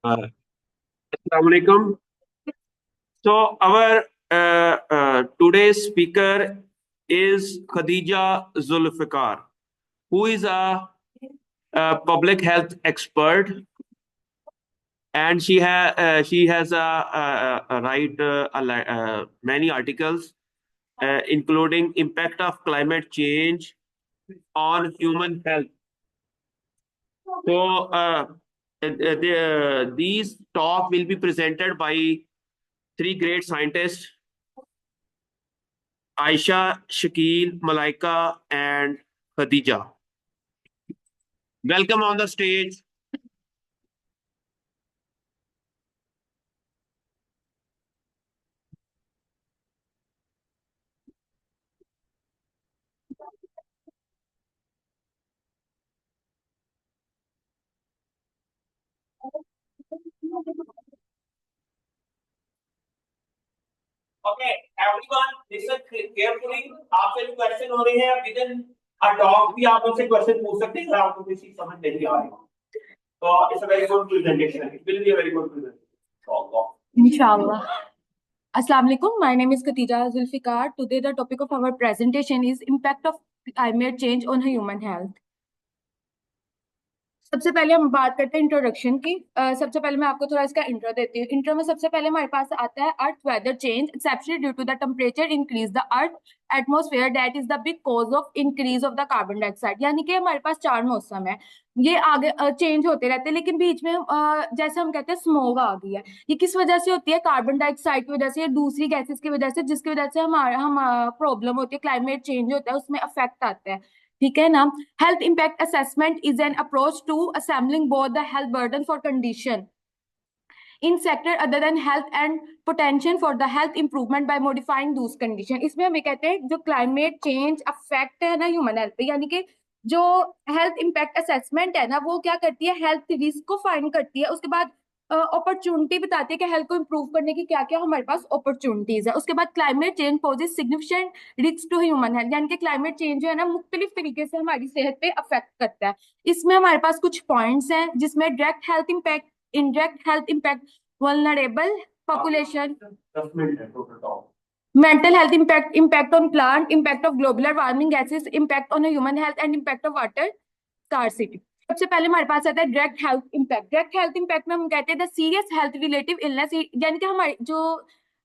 Assalamu alaikum. So our today's speaker is Khadija Zulfikar, who is a public health expert, and she has a write many articles, including impact of climate change on human health. So these talk will be presented by three great scientists: Aisha, Shakil, Malaika, and Khadija. Welcome on the stage. Okay, everyone, listen carefully. आपसे जो question हो रहे हैं with in a talk भी आप उनसे question पूछ सकते हैं अगर आपको किसी समझ नहीं आ रही हो. तो it's a very good presentation. It will be a very good presentation. Inshallah. Assalamu alaikum. My name is Khatija Zulfikar. Today the topic of our presentation is impact of climate change on human health. सबसे पहले हम बात करते हैं introduction की. सबसे पहले मैं आपको थोड़ा इसका इंट्रो देती हूँ. इंट्रो में सबसे पहले हमारे पास आता है earth weather change exceptionally due to the temperature increase the earth atmosphere that is the big cause of increase of the carbon dioxide. यानी कि हमारे पास चार मौसम है, ये आगे चेंज होते रहते हैं, लेकिन बीच में जैसे हम कहते हैं स्मोग आ गई है. ये किस वजह से होती है? कार्बन डाइऑक्साइड की वजह से या दूसरी गैसेस की वजह से, जिसकी वजह से हमारा हम प्रॉब्लम होती है, क्लाइमेट चेंज होता है, उसमें अफेक्ट आता है. ठीक है ना. Health impact assessment is an approach to assembling both the health burden for condition in sector other than health and potential for the health improvement by modifying those condition. इसमें हम ये कहते हैं जो क्लाइमेट चेंज अफेक्ट है ना human health पे, यानी कि जो हेल्थ इम्पैक्ट असेसमेंट है ना, वो क्या करती है? हेल्थ रिस्क को फाइंड करती है, उसके बाद अपॉर्चुनिटी बताती है कि हेल्थ को इम्प्रूव करने की क्या क्या हमारे पास अपॉर्चुनिटीज है. उसके बाद climate change poses significant risk to human health, यानी कि क्लाइमेट चेंज जो है ना मुख्तलिफ तरीके से हमारी सेहत पे अफेक्ट करता है. इसमें हमारे पास कुछ पॉइंट्स हैं जिसमें direct health impact, indirect health impact, vulnerable population, mental health impact, impact on plant, impact of global warming gases, impact on human health and impact of water scarcity. सबसे पहले हमारे पास आता है direct health impact. Direct health impact में हम कहते हैं the serious health relative illness, यानी कि हमारे जो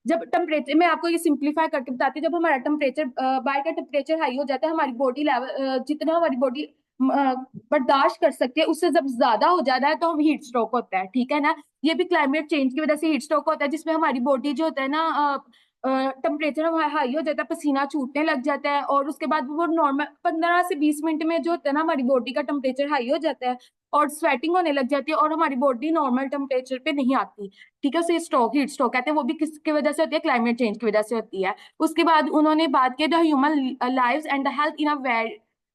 जब टेम्परेचर, मैं आपको ये सिंप्लीफाई करके बताती हूँ, जब हमारा टेम्परेचर बाहर का टेम्परेचर हाई हो जाता है, हमारी बॉडी लेवल जितना हमारी बॉडी बर्दाश्त कर सकते हैं उससे जब ज्यादा हो जाता है तो हम हीट स्ट्रोक होता है. ठीक है ना. ये भी क्लाइमेट चेंज की वजह से हीट स्ट्रोक होता है, जिसमें हमारी बॉडी जो होता है ना टेम्परेचर हाई हो जाता है, पसीना छूटने लग जाता है, और उसके बाद वो नॉर्मल 15 से 20 मिनट में जो होता है ना हमारी बॉडी का टेम्परेचर हाई हो जाता है और स्वेटिंग होने लग जाती है और हमारी बॉडी नॉर्मल टेम्परेचर पे नहीं आती. ठीक है. उसे स्ट्रोक, हीट स्ट्रोक कहते हैं. वो भी किसकी वजह से होती है? क्लाइमेट चेंज की वजह से होती है. उसके बाद उन्होंने बात की the human lives and the health in a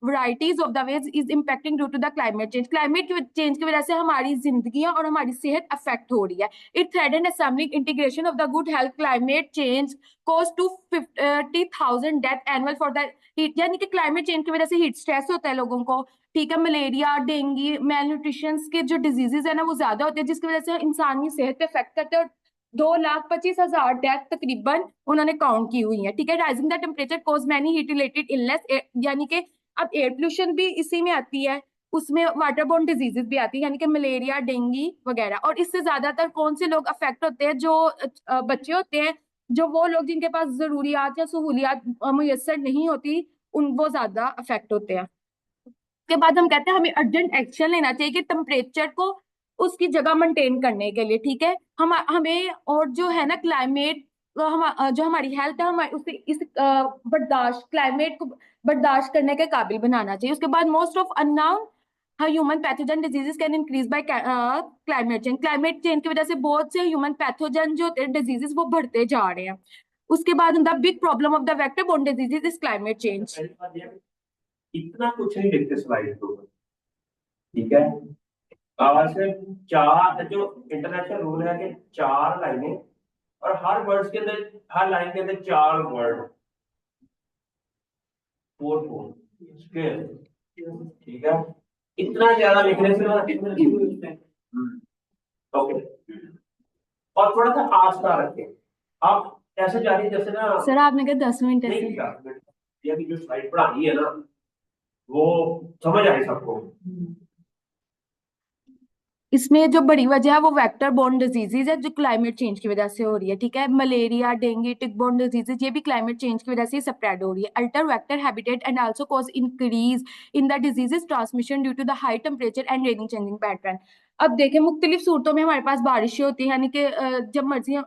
varieties of the ways is impacting due to the climate change. Climate change की वजह से हमारी जिंदगियां और हमारी सेहत अफेक्ट हो रही है. It threaten assembling integration of the good health. Climate change cause to 50,000 death annual for the heat, यानी कि क्लाइमेट चेंज की वजह से हीट स्ट्रेस होता है लोगों को. ठीक है. मलेरिया, डेंगू, मेलन्यूट्रिशन के जो डिजीजेज है ना वो ज्यादा होते हैं, जिसकी वजह से इंसान की सेहत पे इफेक्ट करते हैं. और 2,25,000 डेथ तकरीबन उन्होंने काउंट की हुई है. ठीक है. Rising the temperature cause many heat related illness, यानी कि अब एयर पोल्यूशन भी इसी में आती है, उसमें वाटर बोर्न डिजीजेस भी आती है, यानी कि मलेरिया, डेंगू वगैरह. और इससे ज्यादातर कौन से लोग अफेक्ट होते हैं? जो बच्चे होते हैं, जो वो लोग जिनके पास जरूरियात या सहूलियात मुयसर नहीं होती, उन वो ज्यादा अफेक्ट होते हैं. उसके बाद हम कहते हैं हमें अर्जेंट एक्शन लेना चाहिए कि टेम्परेचर को उसकी जगह मेंटेन करने के लिए. ठीक है. हम हमें और जो है ना क्लाइमेट, हम जो हमारी हेल्थ है हमारे उसे इस बर्दाश्त, क्लाइमेट को बर्दाश्त करने के काबिल बनाना चाहिए. उसके बाद most of unknown human pathogen diseases can increase by climate change. Climate change की वजह से बहुत से ह्यूमन पैथोजन जो होते हैं डिजीजेस वो बढ़ते जा रहे हैं. उसके बाद the big problem of the vector borne diseases is climate change. इतना कुछ नहीं लिखते स्लाइड के ऊपर. ठीक है. और सिर्फ चार जो इंटरनेशनल रूल है कि चार लाइनें और हर वर्ड के अंदर, हर लाइन के अंदर चार वर्ड, फोर फोर. ठीक है. इतना ज्यादा लिखने से ओके. और थोड़ा सा आस्था रखें। आप ऐसे जा रही है जैसे ना, सर आपने कहा 10 मिनट नहीं ऐसे। 10 मिनट, ये अभी जो स्लाइड पढ़ानी है ना वो समझ आए सबको। इसमें जो बड़ी वजह है वो वेक्टर बोर्न डिजीजेज है जो क्लाइमेट चेंज की वजह से हो रही है, ठीक है। मलेरिया, डेंगू, टिक बोर्न डिजीजेज ये भी क्लाइमेट चेंज की वजह से स्प्रेड हो रही है। Alter vector habitat and also cause increase in the diseases transmission due to the high temperature and raining changing pattern. अब देखें, मुख्तलिफ सूरतों में हमारे पास बारिशें होती हैं, यानी कि जब मर्जी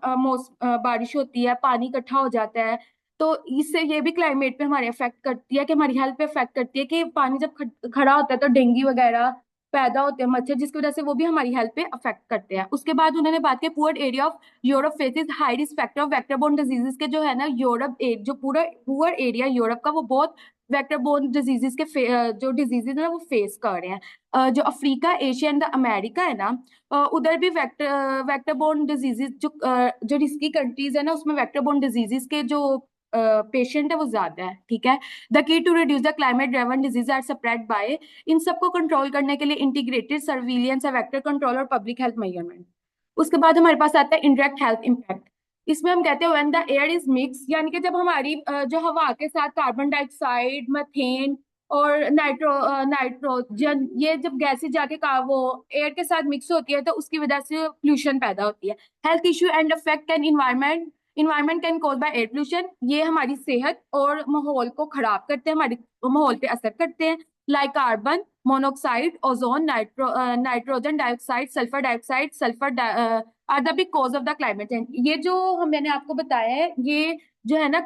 बारिश होती है, पानी इकट्ठा हो जाता है, तो इससे ये भी क्लाइमेट पे हमारे अफेक्ट करती है, कि हमारी हेल्थ पे अफेक्ट करती है, कि पानी जब खड़ा होता है तो डेंगू वगैरह पैदा होते हैं, मच्छर, जिसकी वजह से वो भी हमारी हेल्थ पे अफेक्ट करते हैं। उसके बाद उन्होंने बात की poor area of Europe faces high risk factor of vector-born diseases के, जो है ना यूरोप जो पूरा पुअर एरिया यूरोप का, वो बहुत वेक्टर-बोर्न डिजीजेस के जो डिजीजेस है ना वो फेस कर रहे हैं। जो अफ्रीका, एशिया एंड अमेरिका है ना, उधर भी वेक्टर-बोर्न डिजीजेस जो रिस्की कंट्रीज है ना, उसमें वेक्टर-बोर्न डिजीजेस के जो पेशेंट है वो ज्यादा है, ठीक है। The key to reduce the climate driven disease are spread by, इन सबको कंट्रोल करने के लिए इंटीग्रेटेड सर्विलियंस है, वेक्टर कंट्रोल और पब्लिक हेल्थ मेजरमेंट। उसके बाद हमारे पास आता है इंडायरेक्ट हेल्थ इम्पैक्ट। इसमें हम कहते हैं when the air is mix, यानी कि जब हमारी जो हवा के साथ कार्बन डाइऑक्साइड, मीथेन और नाइट्रोजन, ये जब गैसेज जाके वो एयर के साथ मिक्स होती है तो उसकी वजह से पोल्यूशन पैदा होती है। Health issue and affect can environment can cause by air pollution, ये हमारी सेहत और माहौल को खराब करते हैं, हमारे माहौल पे असर करते हैं, like carbon monoxide, ozone, nitrogen dioxide, sulphur are the big cause of the climate change. ये जो मैंने आपको बताया है, ये जो है ना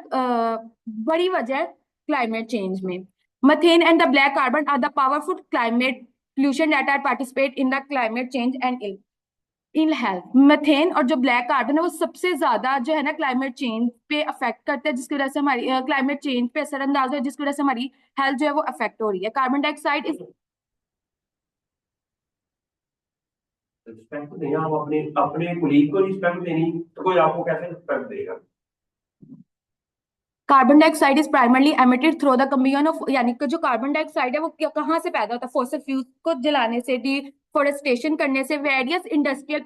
बड़ी वजह है क्लाइमेट चेंज में। Methane and the black carbon are the powerful climate pollution that are participate in the climate change and in health. Methane और जो ब्लैक कार्बन है वो सबसे ज्यादा जो है ना क्लाइमेट चेंज पे अफेक्ट करते हैं, जिसकी वजह से हमारी क्लाइमेट चेंज पे असरअंदाज है, जिसकी वजह से हमारी हेल्थ जो है वो अफेक्ट हो रही है। कार्बन डाइऑक्साइड इज रिस्पेक्ट नहीं, आप अपने अपने कुलीग को रिस्पेक्ट देनी तो कोई आपको कैसे रिस्पेक्ट देगा। Carbon dioxide is primarily emitted through the combustion of, यानी कि जो कार्बन डाइऑक्साइड है वो कहाँ से पैदा होता है? फॉसिल फ्यूल्स को जलाने से, डिफोरेस्टेशन करने से, वेरियस इंडस्ट्रियल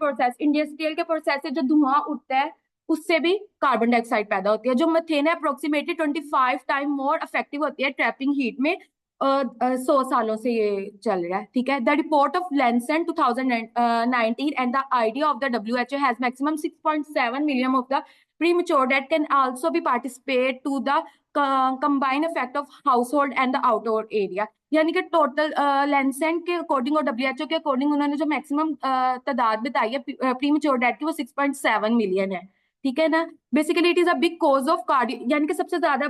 के प्रोसेस से जो धुआं उठता है उससे भी कार्बन डाइऑक्साइड पैदा होती है। जो मथेन है अप्रोक्सीमेटली 25 टाइम मोर इफेक्टिव होती है ट्रैपिंग हीट में। 100 सालों से ये चल रहा है, ठीक है। The report of Lancet 2019 and the idea of the WHO has maximum 6.7 million of the premature that can also be participate to the combined effect of household and the outdoor area। यानी कि total लेंसेंट के according और WHO के according उन्होंने जो maximum तादाद बताई है प्रीमेच्योर डेथ की, वो 6.7 मिलियन है, ठीक है ना। Basically it is a big cause of cardio, यानी कि सबसे ज्यादा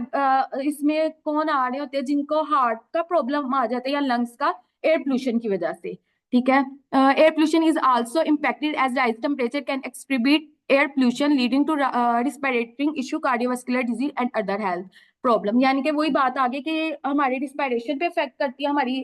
इसमें कौन आ रहे होते हैं जिनको हार्ट का प्रॉब्लम आ जाता है या लंग्स का, एयर पोल्यूशन की वजह से, ठीक है। Air pollution is also impacted as rise temperature can exacerbate air pollution leading to respiratory issue, cardiovascular disease and other health problem. यानी कि वही बात आगे कि हमारी रिस्पिरेशन पे इफेक्ट करती है, हमारी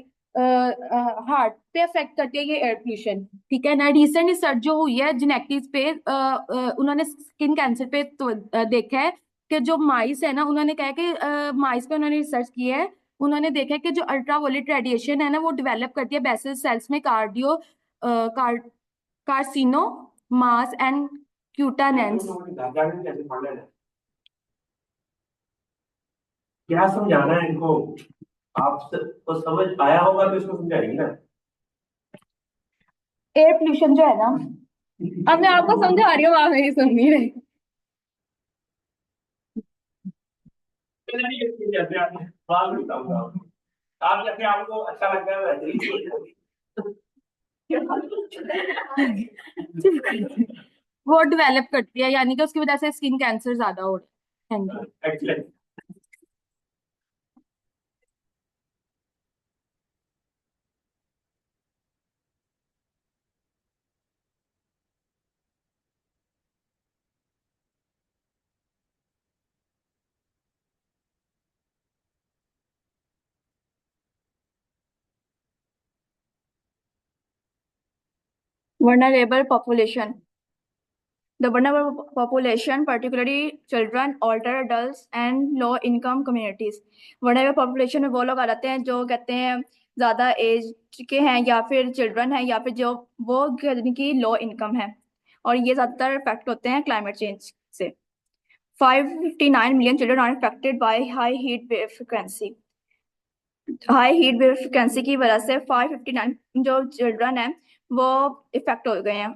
हार्ट पे इफेक्ट करती है ये एयर पोल्यूशन, ठीक है ना। रिसेंट रिसर्च जो हुई है जेनेटिक्स पे, उन्होंने स्किन कैंसर पे तो देखा है कि जो माइस है ना, उन्होंने कहा कि माइस पे उन्होंने रिसर्च की है, उन्होंने देखा है कि जो अल्ट्रावायलेट रेडिएशन है ना वो डेवलप करती है बेसल सेल्स में कार्सिनो मास एंड क्यूटानेंस। क्या समझाना है इनको, आप तो समझ आया होगा तो इसको समझाएंगे ना। एयर पोल्यूशन जो है ना, अब मैं आपको समझा रही हूँ, आप मेरी सुन नहीं रहे। बात बताऊंगा आप जैसे आपको अच्छा लगता है वैसे ही वो डेवलप करती है, यानी कि उसकी वजह से स्किन कैंसर ज्यादा हो रहा है। Thank you. Excellent. Vulnerable population. The vulnerable population, particularly children, older adults, and low-income communities. Vulnerable population में वो लोग आ जाते हैं जो कहते हैं ज्यादा एज के हैं, या फिर चिल्ड्रन हैं, या फिर जो वो यानी कि लो इनकम है। और ये ज़्यादातर इफेक्ट होते हैं क्लाइमेट चेंज से। 559 million children are affected by high heat wave frequency. High heat wave frequency की वजह से 559 जो चिल्ड्रन हैं वो इफेक्ट हो गए हैं।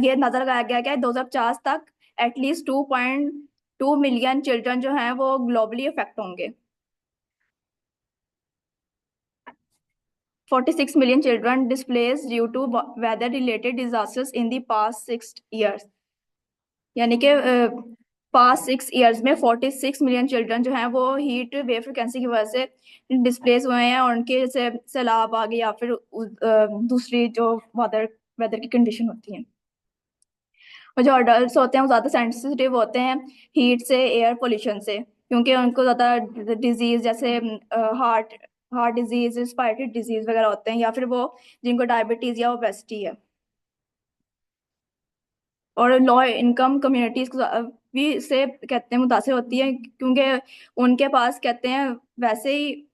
ये नजर लगाया गया है 2050 तक एटलीस्ट 2.2 मिलियन चिल्ड्रन जो हैं वो ग्लोबली इफेक्ट होंगे। 46 million children displaced due to weather related disasters in the past 6 years। यानी कि पास्ट 6 ईयर्स में 46 मिलियन चिल्ड्रन जो हैं वो हीट वेव फ्रिक्वेंसी की वजह से डिस्प्लेस हुए हैं, और उनके जैसे सैलाब आ गई या फिर दूसरी जो वेदर की कंडीशन होती हैं। और जो अडल्ट होते हैं वो ज़्यादा सेंसिटिव होते हैं हीट से, एयर पोल्यूशन से, क्योंकि उनको ज़्यादा डिजीज जैसे हार्ट डिजीज, रिस्पायरेटरी डिजीज वगैरह होते हैं, या फिर वो जिनको डायबिटीज या ओबेसिटी है। और लो इनकम कम्युनिटीज को भी इससे कहते हैं मुतासिर होती है, क्योंकि उनके पास कहते हैं वैसे ही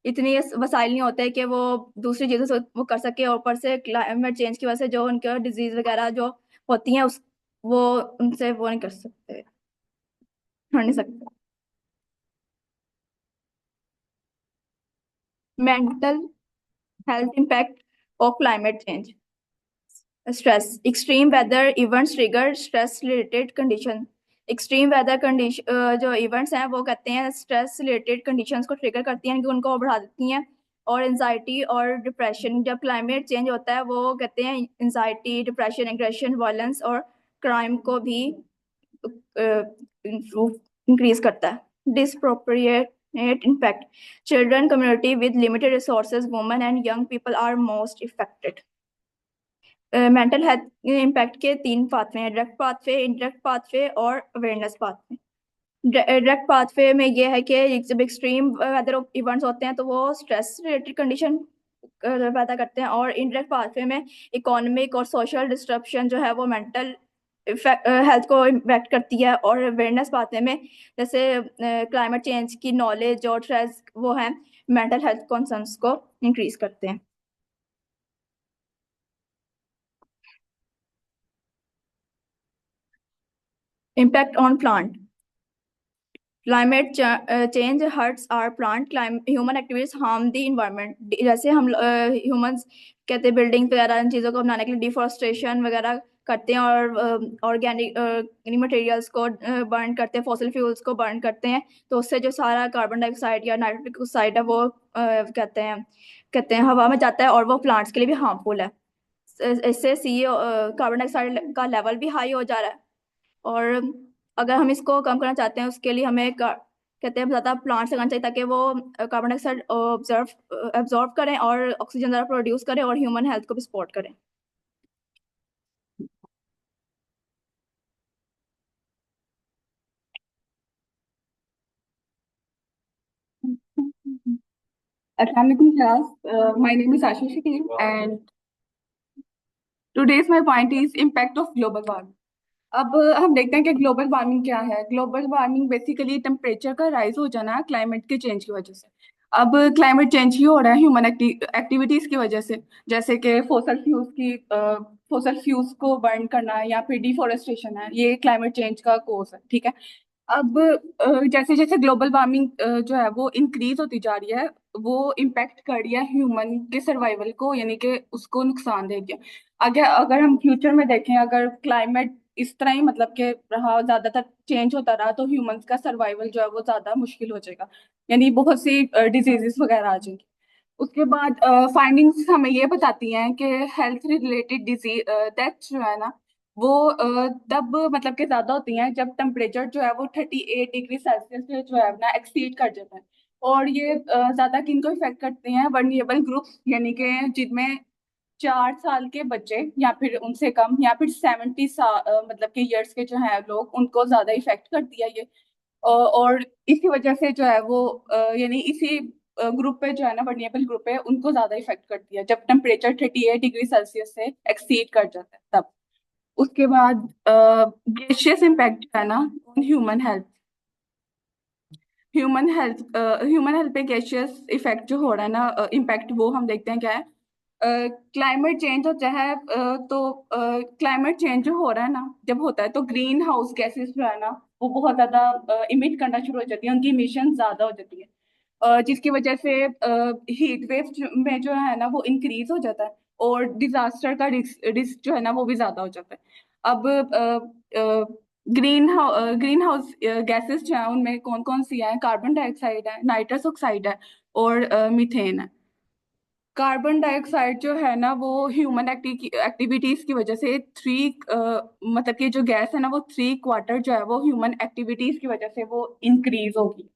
इतनी वसाइल नहीं होते कि वो दूसरी चीज़ों से वो कर सके, और ऊपर से क्लाइमेट चेंज की वजह से जो उनके डिजीज वगैरह जो होती हैं उस वो उनसे वो नहीं कर सकते, हट नहीं सकते। Mental health impact of climate change. Stress, extreme weather events trigger stress related condition. Extreme weather condition जो इवेंट्स हैं वो कहते हैं स्ट्रेस रिलेटेड कंडीशंस को ट्रिगर करती हैं, कि उनको बढ़ा देती हैं। और एंजाइटी और डिप्रेशन, जब क्लाइमेट चेंज होता है वो कहते हैं एंजाइटी, डिप्रेशन, एग्रेशन, वायलेंस और क्राइम को भी इंक्रीज करता है। Disproportionate impact, children community with limited resources, women and young people are most affected. Mental health impact के 3 पाथवे हैं: डायरेक्ट पाथवे, इनडायरेक्ट पाथवे और अवेयरनेस पाथवे। डायरेक्ट पाथवे में ये है कि जब एक्सट्रीम वेदर इवेंट्स होते हैं तो वो स्ट्रेस रिलेटेड कंडीशन पैदा करते हैं, और इनडायरेक्ट पाथवे में इकोनॉमिक और सोशल डिस्ट्रप्शन जो है वो मेंटल हेल्थ को इम्पैक्ट करती है। और अवेयरनेस पाथवे में जैसे क्लाइमेट चेंज की नॉलेज और स्ट्रेस वो हैं मेंटल हेल्थ कंसर्न्स को इंक्रीज करते हैं। Impact on plant. Climate change hurts our plant, human activities harm the environment. जैसे हम ह्यूमंस कहते हैं बिल्डिंग वगैरह इन चीज़ों को बनाने के लिए डिफोरेस्टेशन वगैरह करते हैं, और ऑर्गेनिक मटेरियल्स को बर्न करते हैं, फॉसिल फ्यूल्स को बर्न करते हैं, तो उससे जो सारा कार्बन डाइऑक्साइड या नाइट्रोजन ऑक्साइड है वो कहते हैं हवा में जाता है, और वो प्लांट्स के लिए भी हार्मफुल है। इससे कार्बन डाइऑक्साइड का लेवल भी हाई हो जा रहा है, और अगर हम इसको कम करना चाहते हैं उसके लिए हमें कहते हैं ज़्यादा प्लांट्स लगाना चाहिए, ताकि वो कार्बन डाइऑक्साइड एब्जॉर्ब करें और ऑक्सीजन ज़्यादा प्रोड्यूस करें और ह्यूमन हेल्थ को भी सपोर्ट करें। Assalamualaikum class. My name is Ashish Shakir and today's my point is impact of global warming. अब हम देखते हैं कि ग्लोबल वार्मिंग क्या है। ग्लोबल वार्मिंग बेसिकली टेम्परेचर का राइज हो जाना क्लाइमेट के चेंज की वजह से। अब क्लाइमेट चेंज ही हो रहा है ह्यूमन एक्टिविटीज की वजह से, जैसे कि फोसल फ्यूल्स को बर्न करना या फिर डिफोरेस्टेशन है, ये क्लाइमेट चेंज का कोज है। ठीक है, अब जैसे जैसे ग्लोबल वार्मिंग जो है वो इंक्रीज होती जा रही है, वो इम्पेक्ट कर रही है ह्यूमन के सर्वाइवल को, यानी कि उसको नुकसान देगी। अगर अगर हम फ्यूचर में देखें, अगर क्लाइमेट इस तरह ही मतलब कि रहा, ज्यादातर चेंज होता रहा, तो ह्यूमंस का सर्वाइवल जो है वो ज्यादा मुश्किल हो जाएगा, यानी बहुत सी डिजीजेस वगैरह आ जाएंगी। उसके बाद फाइंडिंग्स हमें ये बताती हैं कि हेल्थ रिलेटेड डिजीज डेथ जो है ना वो तब मतलब कि ज्यादा होती हैं जब टेम्परेचर जो है वो 38 डिग्री सेल्सियस जो है ना एक्सीड कर जाता है। और ये ज्यादा किनको इफेक्ट करते हैं? वर्निएबल ग्रुप्स, यानी कि जिनमें 4 साल के बच्चे या फिर उनसे कम या फिर 70 मतलब के ईयर्स के जो है लोग, उनको ज्यादा इफेक्ट करती है ये। और इसी वजह से जो है वो यानी इसी ग्रुप पे जो है ना वर्निएबल ग्रुप पे उनको ज्यादा इफेक्ट करती है जब टेम्परेचर 38 डिग्री सेल्सियस से एक्सीड कर जाता है तब। उसके बाद गैशियस इम्पैक्ट जो है ना ऑन ह्यूमन हेल्थ पे गैशियस इफेक्ट जो हो रहा है ना, इम्पैक्ट वो हम देखते हैं क्या है क्लाइमेट चेंज होता है तो क्लाइमेट चेंज जो हो रहा है ना, जब होता है तो ग्रीन हाउस गैसेस जो है ना वो बहुत ज्यादा इमिट करना शुरू हो जाती है, उनकी इमिशन ज्यादा हो जाती है, जिसकी वजह से हीट वेव में जो है ना वो इंक्रीज हो जाता है और डिजास्टर का रिस्क जो है ना वो भी ज्यादा हो जाता है। अब ग्रीन हाउस गैसेस जो है उनमें कौन कौन सी है? कार्बन डाइऑक्साइड है, नाइट्रस ऑक्साइड है और मीथेन है। कार्बन डाइऑक्साइड जो है ना वो ह्यूमन एक्टिविटीज की वजह से मतलब कि जो गैस है ना वो 3/4 जो है वो ह्यूमन एक्टिविटीज की वजह से वो इंक्रीज होगी।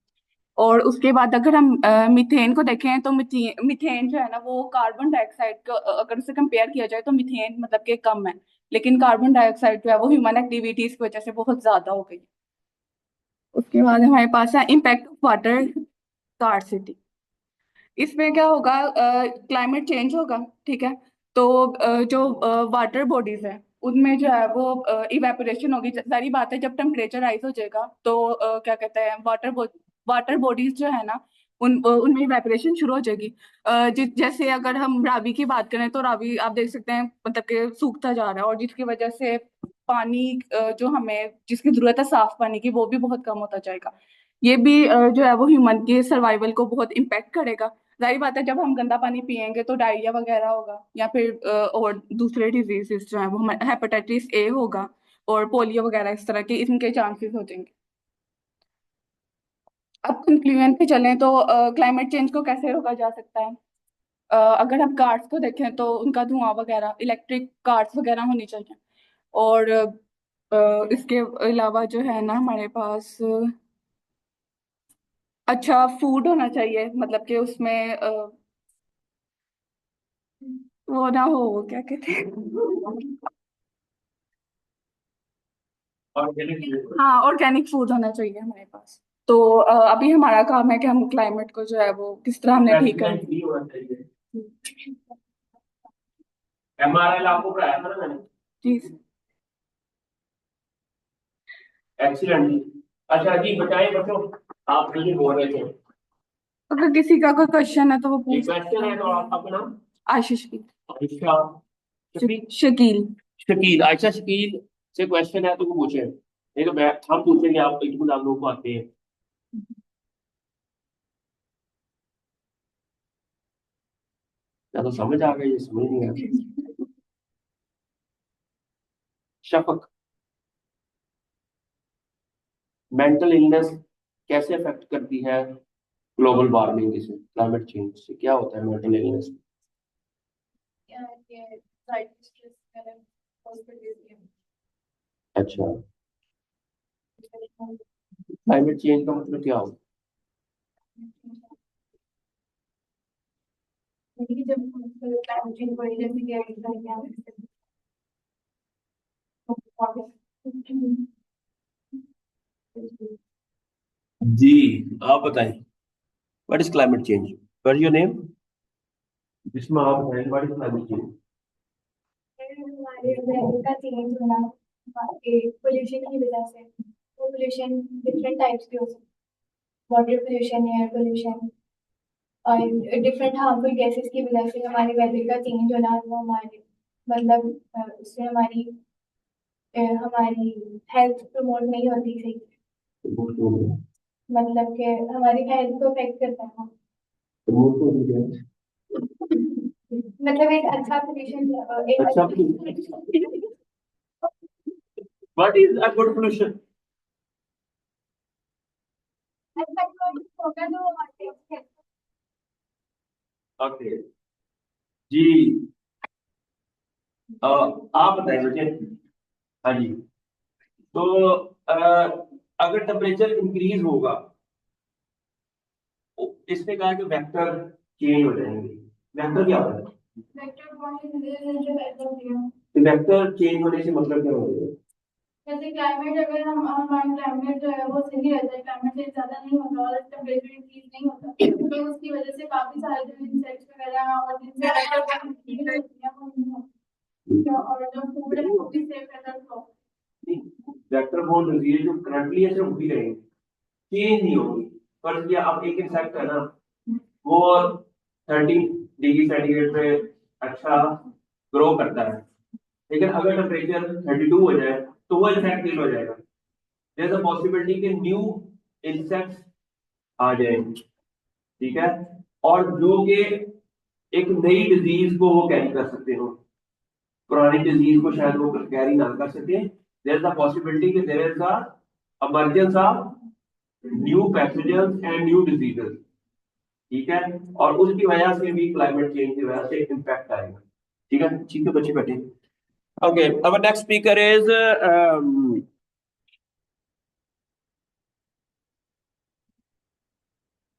और उसके बाद अगर हम मीथेन को देखें तो मीथेन जो है ना वो कार्बन डाइऑक्साइड को अगर उसे कंपेयर किया जाए तो मीथेन मतलब कि कम है, लेकिन कार्बन डाइऑक्साइड जो है वो ह्यूमन एक्टिविटीज की वजह से बहुत ज्यादा हो गई। उसके बाद हमारे पास है इम्पैक्ट ऑफ वाटर स्कार्सिटी। इसमें क्या होगा? क्लाइमेट चेंज होगा, ठीक है, तो जो वाटर बॉडीज है उनमें जो है वो इवेपोरेशन होगी। सारी बात है, जब टेम्परेचर राइज हो जाएगा तो क्या कहते हैं वाटर बॉडीज जो है ना उनमें इवेपोरेशन शुरू हो जाएगी। जैसे अगर हम रावी की बात करें तो रावी आप देख सकते हैं मतलब कि सूखता जा रहा है, और जिसकी वजह से पानी जो हमें जिसकी जरूरत है साफ पानी की वो भी बहुत कम होता जाएगा। ये भी जो है वो ह्यूमन के सर्वाइवल को बहुत इम्पेक्ट करेगा। जाहिर बात है, जब हम गंदा पानी पियेंगे तो डायरिया वगैरह होगा, या फिर और दूसरे डिजीजेस जो है वो हेपेटाइटिस ए होगा और पोलियो वगैरह इस तरह के इनके चांसेस हो जाएंगे। अब कंक्लूजन पे चलें तो क्लाइमेट चेंज को कैसे रोका जा सकता है? अगर हम कार्स को देखें तो उनका धुआं वगैरह, इलेक्ट्रिक कार्स वगैरह होनी चाहिए। और इसके अलावा जो है ना हमारे पास अच्छा फूड होना चाहिए, मतलब कि उसमें वो ना हो, क्या कहते हैं, हाँ ऑर्गेनिक फूड होना चाहिए हमारे पास। तो अभी हमारा काम है कि हम क्लाइमेट को जो है वो किस तरह हमने ठीक कर MRL आपको पढ़ाया था ना मैंने? जी। एक्सीलेंट। अच्छा जी, बताइए बच्चों, आप मुझे बोल रहे थे। अगर किसी का कोई क्वेश्चन है तो वो ये पूछ क्वेश्चन है, तो सकते आप अपना आशीष की। आयशा शफीक शकील। शकील, आयशा शकील से क्वेश्चन है तो वो पूछे, नहीं तो मैं हम पूछेंगे, आप बिल्कुल आप लोगों को आते हैं। या तो समझ आ गई, ये समझ नहीं आ रही। शफक, मेंटल इलनेस कैसे अफेक्ट करती है ग्लोबल वार्मिंग से, क्लाइमेट चेंज से? क्या होता है मेंटल इलनेस? अच्छा, क्लाइमेट चेंज का मतलब क्या होता है? जी, आप बताएं, what is climate change? What is your name? जिसमें आप हैं, व्हाट इज क्लाइमेट चेंज? हमारे वेदर का चेंज होना पोल्यूशन की वजह से। वो पोल्यूशन डिफरेंट टाइप्स के हो सकते हैं, वाटर पोल्यूशन, एयर पोल्यूशन और डिफरेंट हार्मफुल गैसेस की वजह से हमारे वेदर का चेंज होना, वो हमारे मतलब उससे हमारी हेल्थ प्रमोट नहीं होती सही, मतलब कि हमारी हेल्थ को अफेक्ट करता है। मतलब एक अच्छा पोल्यूशन, एक अच्छा, what is a good pollution? अच्छा होगा तो ओके जी, आप बताएं मुझे। हाँ जी, तो अगर टेम्परेचर इंक्रीज होगा, इसने कहा कि वेक्टर चेंज हो जाएंगे। वेक्टर क्या होता है? वेक्टर बॉडी जो है वेक्टर चेंज होने से मतलब क्या होगा? जैसे क्लाइमेट, अगर हम हमारा क्लाइमेट जो है वो सही रहता है, क्लाइमेट चेंज ज्यादा नहीं होता और टेम्परेचर इंक्रीज नहीं होता, तो उसकी वजह से काफी सारे जो इंसेक्ट्स वगैरह और जिनसे और जो फूड है वो भी सेफ रहता है। वेक्टर बोल रही है जो करंटली है सिर्फ वही रहेंगे, चेंज नहीं होगी। पर ये अब एक इंसेक्ट है ना, वो 30 डिग्री सेंटीग्रेड पे अच्छा ग्रो करता है, लेकिन अगर टेम्परेचर 32 हो जाए तो वो इंसेक्ट किल हो जाएगा। देयर इज अ पॉसिबिलिटी कि न्यू इंसेक्ट्स आ जाएंगे, ठीक है, और जो कि एक नई डिजीज को वो कैरी कर सकते हो, पुरानी डिजीज को शायद वो कैरी ना कर सके। देयर इज अ पॉसिबिलिटी कि there is a emergence of new pathogens and new diseases, ठीक है, और उसकी वजह से भी क्लाइमेट चेंज की वजह से इम्पैक्ट आएगा। ठीक है, बच्चे बैठे। Okay, our next speaker is